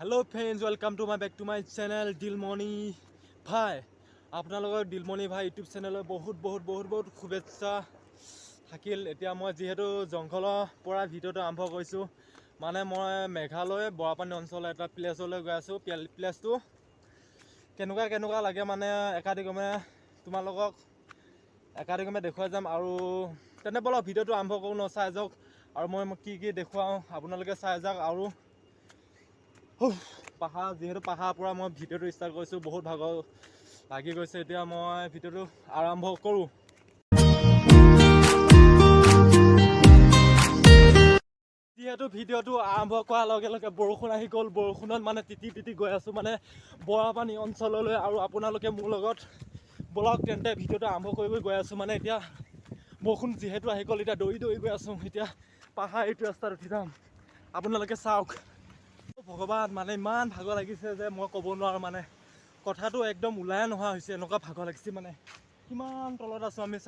Hello friends, welcome to back to my channel Dilmoni Bhai. আপোনালোকৰ দিলমণি ভাই YouTube চেনেলৰ বহুত শুভেচ্ছা থাকিল। এতিয়া মই যেহেতু জংঘলৰ পৰা ভিডিঅ'টো আৰম্ভ কৰিছোঁ, মানে মই মেঘালয় বৰাপানী অঞ্চলৰ এটা প্লেছলৈ গৈ আছোঁ। প্লেছটো কেনেকুৱা লাগে মানে তোমালোকক একাদিক্ৰমে দেখুৱাই যাম। আৰু তেনে বলক ভিডিঅ'টো আৰম্ভ কৰোঁ ন, চাই যাওক আৰু মই কি দেখুৱাওঁ আপোনালোকে চাই যাওক। আৰু যিহেতু পাহাৰৰ পৰা মই ভিডিঅ'টো ষ্টাৰ্ট কৰিছোঁ, বহুত ভাগৰ লাগি গৈছে। এতিয়া মই ভিডিঅ'টো আৰম্ভ কৰোঁ। যিহেতু ভিডিঅ'টো আৰম্ভ কৰাৰ লগে লগে বৰষুণ আহি গ'ল। বৰষুণত মানে তিতি গৈ আছোঁ মানে বৰাপানী অঞ্চললৈ। আৰু আপোনালোকে মোৰ লগত বলক তেন্তে ভিডিঅ'টো আৰম্ভ কৰি গৈ আছোঁ। মানে এতিয়া বৰষুণ যিহেতু আহি গ'ল, এতিয়া দৌৰি গৈ আছোঁ। এতিয়া পাহাৰ এইটো ৰাস্তাত উঠি যাম, আপোনালোকে চাওক। ভগৱান, মানে ইমান ভাগৰ লাগিছে যে মই ক'ব নোৱাৰোঁ। মানে কথাটো একদম ওলাই নোহোৱা হৈছে, এনেকুৱা ভাগৰ লাগিছে। মানে কিমান তলত আছোঁ আমি,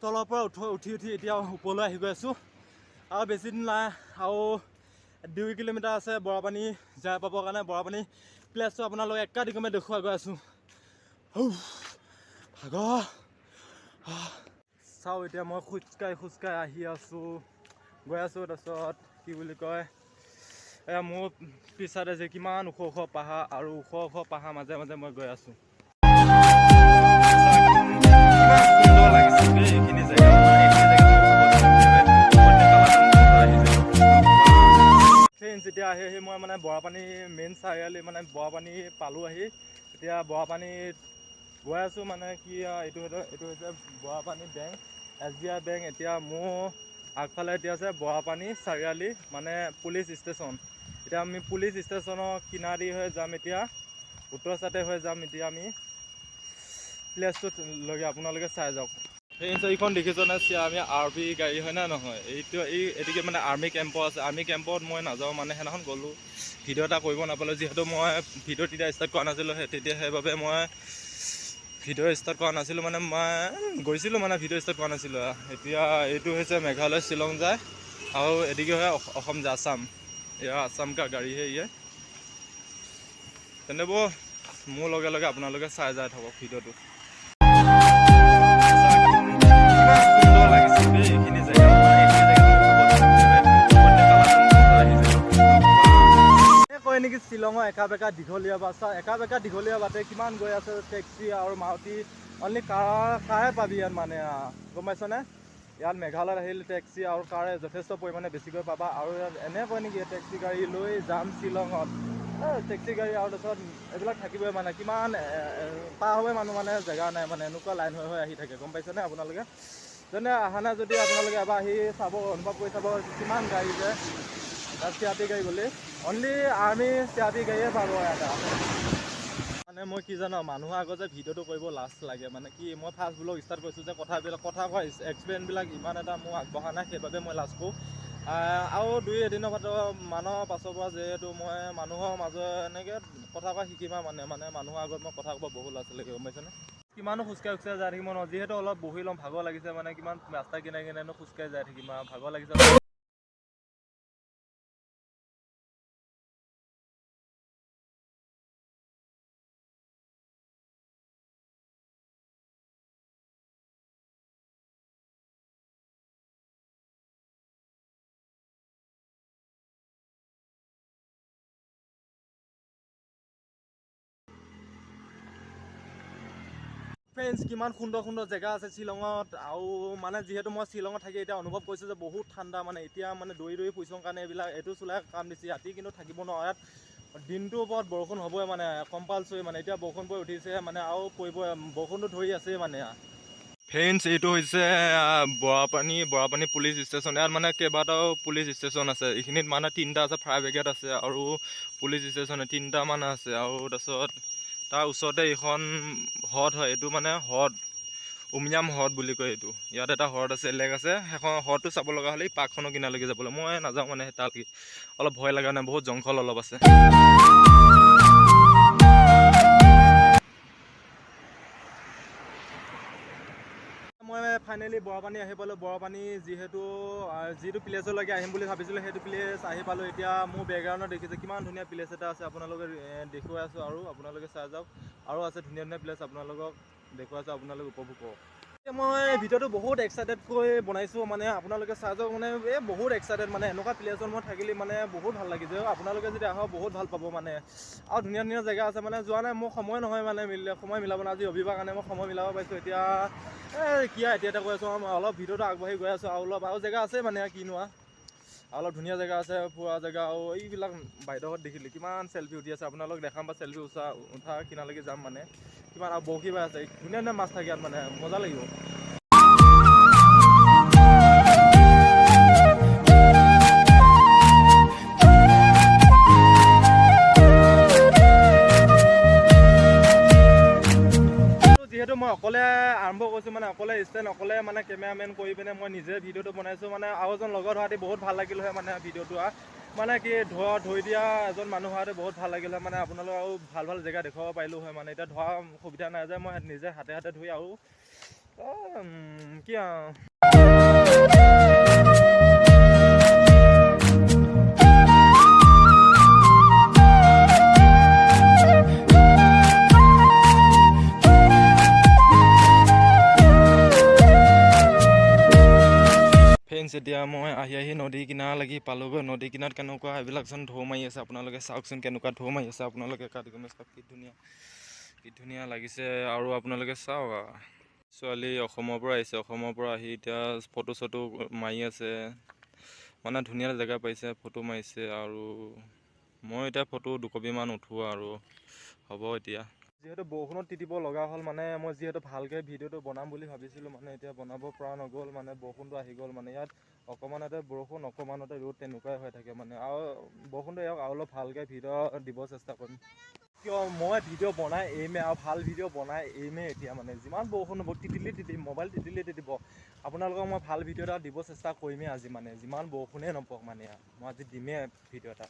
তলৰ পৰা উঠি এতিয়া ওপৰলৈ আহি গৈ আছোঁ। আৰু বেছি দিন নাই, আৰু 2 কিলোমিটাৰ আছে বৰাপানী যাই পাবৰ কাৰণে। বৰাপানী প্লেছটো আপোনালোকে একাদিক্ৰমে দেখুৱাই গৈ আছোঁ। ভাগৰ চাওঁ। এতিয়া মই খোজকাঢ়ি আহি আছোঁ, গৈ আছোঁ। তাৰপিছত কি বুলি কয়, মোৰ পিছতে যে কিমান ওখ পাহাৰ, আৰু ওখ পাহাৰ মাজে মই গৈ আছোঁ। এইখিনি জেগা এতিয়া আহি মই মানে বৰাপানী মেইন চাৰিআলি, মানে বৰাপানী পালোঁ আহি। এতিয়া বৰাপানীত গৈ আছোঁ। মানে কি এইটো হৈছে বৰাপানী বেংক, SBI বেংক। এতিয়া মোৰ আগফালে এতিয়া আছে বৰাপানী চাৰিআলি, মানে পুলিচ ষ্টেচন। এতিয়া আমি পুলিচ ষ্টেচনৰ কিনাৰি হৈ যাম, এতিয়া উত্তৰ চাইডে হৈ যাম। এতিয়া আমি প্লেছটোত লগে আপোনালোকে চাই যাওক। এইখন দেখিছনে, আমি RP গাড়ী হয় না নহয়? এইটোকে মানে আৰ্মি কেম্পৰ আছে। আৰ্মি কেম্পত মই নাযাওঁ, মানে সেইদিনাখন গ'লোঁ, ভিডিঅ' এটা কৰিব নাপালোঁ। যিহেতু মই ভিডিঅ' তেতিয়া ষ্টাৰ্ট কৰা নাছিলোঁ, সেইবাবে মই ভিডিঅ' ষ্টাৰ্ট কৰা নাছিলোঁ। মানে মই গৈছিলোঁ, মানে ভিডিঅ' ষ্টাৰ্ট কৰা নাছিলোঁ। এতিয়া এইটো হৈছে মেঘালয় শ্বিলং যায়, আৰু এদিকে হয় অসম যায় আছাম। এয়া আছাম কা গাড়ী হে ইয়ে। তেনে মোৰ লগে আপোনালোকে চাই যাই থাকক ভিডিঅ'টো। এইখিনি জেগা কয় নেকি শ্বিলঙৰ একা বেকা দীঘলীয়া বাটে কিমান গৈ আছে টেক্সি আৰু মাৰুতি। অনলি কাৰে পাবি ইয়াত, মানে গম পাইছনে? ইয়াত মেঘালয়ত আহিলে টেক্সি আৰু কাৰে যথেষ্ট পৰিমাণে বেছিকৈ পাবা। আৰু ইয়াত এনে কয় নেকি টেক্সি গাড়ী লৈ যাম শ্বিলঙত, টেক্সি গাড়ী আৰু তাৰপিছত এইবিলাক থাকিবই। মানে কিমান পাৰ হ'বই মানুহ, মানে জেগা নাই, মানে এনেকুৱা লাইন হৈ আহি থাকে, গম পাইছেনে? আপোনালোকে যেনে অহা নাই যদি আপোনালোকে এবাৰ আহি চাব, অনুভৱ কৰি চাব কিমান গাড়ী যে তাত চিআৰপি গাড়ী বুলি। অনলি আৰ্মি চিআৰপি গাড়ীয়ে পাব ইয়াত। মানে মই কি জানো, মানুহৰ আগত যে ভিডিঅ'টো কৰিব লাজ লাগে। মানে কি, মই ফাৰ্ষ্ট ব্লগ ষ্টাৰ্ট কৰিছোঁ যে কথা কোৱা এক্সপিৰিয়েঞ্চবিলাক ইমান এটা মোৰ আগবঢ়া নাই, সেইবাবে মই লাজ কৰোঁ। আৰু 2-এদিনৰ মানৰ পাছৰ পৰা যিহেতু মই মানুহৰ মাজত এনেকৈ কথা কোৱা শিকিম। মানে মানুহৰ আগত মই কথা ক'ব বহুত লাজ লাগে, গম পাইছেনে? কিমানো খোজকাঢ়ি যাই থাকিম ন, যিহেতু অলপ বহি ল'ম, ভাগৰ লাগিছে। মানে কিমান ৰাস্তা কিনাৰে খোজকাঢ়ি যাই থাকিম আৰু ভাগৰ লাগিছে। ফ্ৰেণ্ডছ, কিমান সুন্দৰ জেগা আছে শ্বিলঙত। আৰু মানে যিহেতু মই শ্বিলঙত থাকি এতিয়া অনুভৱ কৰিছোঁ যে বহুত ঠাণ্ডা। মানে এতিয়া মানে দৌৰি ফুৰিছোঁ কাৰণে এইটো চোলাই কাম দিছে। ৰাতি কিন্তু থাকিব নোৱাৰোঁ ইয়াত, দিনটোৰ ওপৰত বৰষুণ হ'বই, মানে কম্পালচৰি। মানে এতিয়া বৰষুণ পৰি উঠিছে, মানে আৰু পৰিবই, বৰষুণটো ধৰি আছেই মানে। ফ্ৰেণ্ডছ, এইটো হৈছে বৰাপানী পুলিচ ষ্টেচন। ইয়াত মানে কেইবাটাও পুলিচ ষ্টেচন আছে। এইখিনিত মানে 3টা আছে, ফায়াৰ ব্ৰিগেড আছে আৰু পুলিচ ষ্টেচন 3টামান আছে। আৰু তাৰপিছত তাৰ ওচৰতে এইখন হ্ৰদ হয়, এইটো মানে হ্ৰদ উমিয়াম হ্ৰদ বুলি কয় এইটো। ইয়াত এটা হ্ৰদ আছে, লেক আছে। সেইখন হ্ৰদটো চাব লগা হ'লে পাৰ্কখনৰ কিনাৰলৈকে যাবলৈ, মই নাযাওঁ মানে তালৈকে, অলপ ভয় লগা নাই, বহুত জংঘল অলপ আছে। মই ফাইনেলি বৰাপানী আহি পালোঁ। বৰাপানী যিটো প্লেচলৈকে আহিম বুলি ভাবিছিলোঁ সেইটো প্লেচ আহি পালোঁ। এতিয়া মোৰ বেকগ্ৰাউণ্ডত দেখিছে কিমান ধুনীয়া প্লেচ এটা আছে, আপোনালোকে দেখুৱাই আছোঁ আৰু আপোনালোকে চাই যাওক। আৰু আছে ধুনীয়া ধুনীয়া প্লেচ আপোনালোকক দেখুৱাই আছোঁ, আপোনালোকে উপভোগ কৰক। মই ভিডিঅ'টো বহুত এক্সাইটেডকৈ বনাইছোঁ, মানে আপোনালোকে চাই যাওক। মানে বহুত এক্সাইটেড, মানে এনেকুৱা প্লেচত মই থাকিলে মানে বহুত ভাল লাগিছে। আপোনালোকে যদি আহক বহুত ভাল পাব মানে। আৰু ধুনীয়া ধুনীয়া জেগা আছে, মানে যোৱা নাই মোৰ সময় নহয়, মানে সময় মিলাব নাই। আজি ৰবিবাৰ কাৰণে মই সময় মিলাব পাৰিছোঁ। এতিয়া এতিয়া কৈ আছোঁ মই অলপ ভিডিঅ'টো আগবাঢ়ি গৈ আছোঁ। আৰু জেগা আছে মানে কিনোৱা অলপ ধুনীয়া জেগা আছে, ফুৰা জেগা। আৰু এইবিলাক বাইদেউহঁত দেখিলে কিমান চেল্ফি উঠি আছে, আপোনালোক দেখাম বা চেল্ফি উঠা কিনালৈকে যাম মানে। কিমান আৰু বৰশী বাই আছে, ধুনীয়া ধুনীয়া মাছ থাকে ইয়াত, মানে মজা লাগিব। যিহেতু মই অকলে আৰম্ভ কৰিছোঁ, মানে অকলে ষ্টেণ্ড, অকলে মানে কেমেৰামেন কৰি পিনে মই নিজে ভিডিঅ'টো বনাইছোঁ। মানে আৰু এজন লগত হোৱাতে বহুত ভাল লাগিল হয়, মানে ভিডিঅ'টো মানে কি ধৰি দিয়া এজন মানুহ হোৱাতে বহুত ভাল লাগিল হয়। মানে আপোনালোক আৰু ভাল ভাল জেগা দেখুৱাব পাৰিলোঁ হয়। মানে এতিয়া ধৰা সুবিধা নাই যে মই নিজে হাতে হাতে ধৰি আৰু কি ফ্ৰেণ্ডছ, এতিয়া মই আহি নদী কিনাৰলৈকে পালোগৈ। নদী কিনাৰত কেনেকুৱা এইবিলাকচোন ঢৌ মাৰি আছে, আপোনালোকে চাওকচোন কেনেকুৱা ঢৌ মাৰি আছে। আপোনালোকে চাওক কি ধুনীয়া লাগিছে। আৰু আপোনালোকে চাওক, ছোৱালী অসমৰ পৰা আহিছে, অসমৰ পৰা আহি এতিয়া ফটো চটো মাৰি আছে, মানে ধুনীয়া জেগা পাইছে, ফটো মাৰিছে। আৰু মই এতিয়া ফটো দুকপিমান উঠোঁ আৰু হ'ব। এতিয়া যিহেতু বৰষুণত তিতিব লগা হ'ল, মানে মই যিহেতু ভালকৈ ভিডিঅ'টো বনাম বুলি ভাবিছিলোঁ, মানে এতিয়া বনাব পৰা নগ'ল, মানে বৰষুণটো আহি গ'ল। মানে ইয়াত অকণমানতে বৰষুণ, অকণমানতে ৰ'দ, তেনেকুৱাই হৈ থাকে মানে। আৰু বৰষুণটো এওক আৰু অলপ ভালকৈ ভিডিঅ' দিব চেষ্টা কৰিম। কিয় মই ভিডিঅ' বনাই এৰিমেই, আৰু ভাল ভিডিঅ' বনাই এৰিমেই। এতিয়া মানে যিমান বৰষুণ হ'ব তিতিম, মোবাইল তিতিব, আপোনালোকক মই ভাল ভিডিঅ' এটা দিব চেষ্টা কৰিমেই আজি। মানে যিমান বৰষুণেই নপওক, মানে মই আজি দিমেই ভিডিঅ' এটা।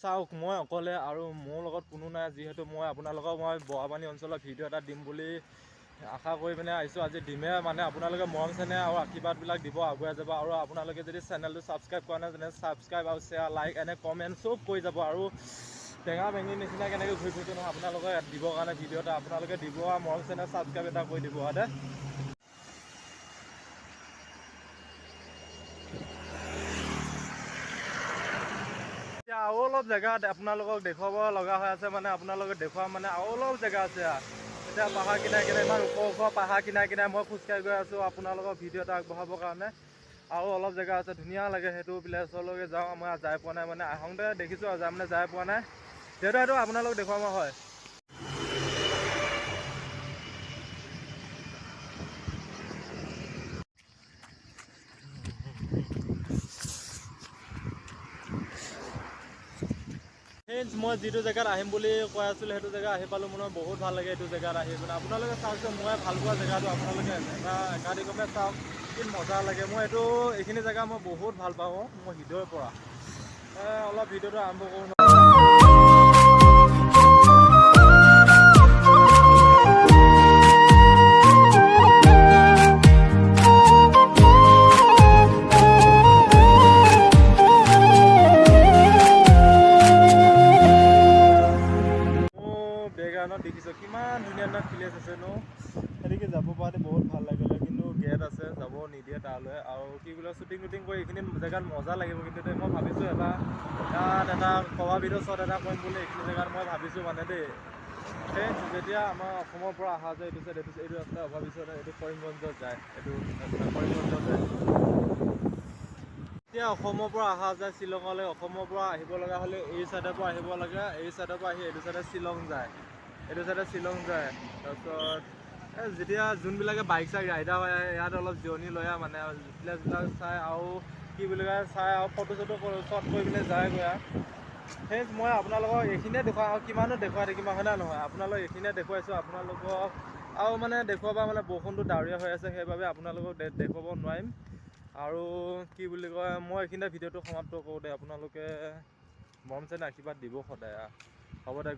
চাওক, মই অকলে আৰু মোৰ লগত কোনো নাই। যিহেতু মই আপোনালোকক বৰাপানী অঞ্চলৰ ভিডিঅ' এটা দিম বুলি আশা কৰি পিনে আহিছোঁ, আজি দিমেই। মানে আপোনালোকে মৰম চেনেহ আৰু আশীৰ্বাদবিলাক দিব, আগুৱাই যাব। আৰু আপোনালোকে যদি চেনেলটো ছাবস্ক্ৰাইব কৰা নাই, তেনে ছাবস্ক্ৰাইব আৰু শ্বেয়াৰ, লাইক, কমেণ্ট চব কৰি যাব। আৰু টেঙা বেঙিৰ নিচিনা কেনেকৈ ঘূৰি ফুৰিছোঁ নহয়, আপোনালোকে দিবৰ কাৰণে ভিডিঅ' এটা আপোনালোকে দিব, আৰু মৰম চেনেহ ছাবস্ক্ৰাইব এটা কৰি দিব। এতিয়া আৰু অলপ জেগা আপোনালোকক দেখুৱাব লগা হৈ আছে, মানে আপোনালোকে দেখুৱাম, মানে আৰু অলপ জেগা আছে। এতিয়া পাহাৰ কিনাৰে কিনাৰে, ইমান ওখ পাহাৰ কিনাৰে কিনাৰে মই খোজকাঢ়ি গৈ আছোঁ আপোনালোকৰ ভিডিঅ' এটা আগবঢ়াবৰ কাৰণে। আৰু অলপ জেগা আছে, ধুনীয়া লাগে। সেইটো প্লেচলৈকে যাওঁ, মই যাই পোৱা নাই, মানে আহোঁতে দেখিছোঁ আৰু যাই পোৱা নাই। যিহেতু সেইটো আপোনালোকক দেখুৱাম হয়। মই যিটো জেগাত আহিম বুলি কৈ আছিলোঁ, সেইটো জেগা আহি পালোঁ। মানে বহুত ভাল লাগে এইটো জেগাত আহি পিনে। আপোনালোকে চাওকচোন, মই ভাল পোৱা জেগাটো আপোনালোকে একাদিক্ৰমে চাওক, কি মজা লাগে। মই এইখিনি জেগা মই বহুত ভাল পাওঁ, মই হৃদয়ৰ পৰা। অলপ ভিডিঅ'টো আৰম্ভ কৰোঁ। দেখিছোঁ কিমান ধুনীয়া ধুনীয়া প্লেচ আছে ন, সেনেকৈ যাব পৰাতে বহুত ভাল লাগিলে। কিন্তু গেট আছে, যাব নিদিয়ে তালৈ। আৰু কি বোলে শ্বুটিং কৰি এইখিনি জেগাত মজা লাগিব। কিন্তু মই ভাবিছোঁ ইয়াত এটা কবা ভিডিঅ' শ্বট এটা কৰিম বুলি এইখিনি জেগাত মই ভাবিছোঁ মানে দেই। যেতিয়া আমাৰ অসমৰ পৰা অহা যায়, এইটো ৰাস্তা ভাবিছোঁ এইটো কৰিমগঞ্জত যায়, কৰিমগঞ্জত যায়। এতিয়া অসমৰ পৰা অহা যায় শ্বিলঙলৈ, অসমৰ পৰা আহিব লগা হ'লে এই চাইডৰ পৰা আহিব লাগে, এই চাইডৰ পৰা আহি এইটো চাইডে শ্বিলং যায়, তাৰপিছত যেতিয়া যোনবিলাকে বাইক চাইক ৰাইডাৰ হয়, ইয়াত অলপ জিৰণি লয়, মানে প্লেচবিলাক চাই, আৰু কি বুলি কয় চাই, আৰু ফটো চটো শ্বট কৰি পিনে যায়গৈ। মই আপোনালোকক এইখিনিয়ে দেখুৱাওঁ, আৰু কিমানো দেখুৱাই থাকিম হয়নে নহয়। আপোনালোকক এইখিনিয়ে দেখুৱাইছোঁ আপোনালোকক, আৰু মানে দেখুৱাবা মানে বৰষুণটো ডাৱৰীয়া হৈ আছে, সেইবাবে আপোনালোকক দেখুৱাব নোৱাৰিম। আৰু কি বুলি কয়, মই এইখিনিতে ভিডিঅ'টো সমাপ্ত কৰোঁ দে। আপোনালোকে মৰম চেনেহ আশীৰ্বাদ দিব সদায়। হ'ব দে।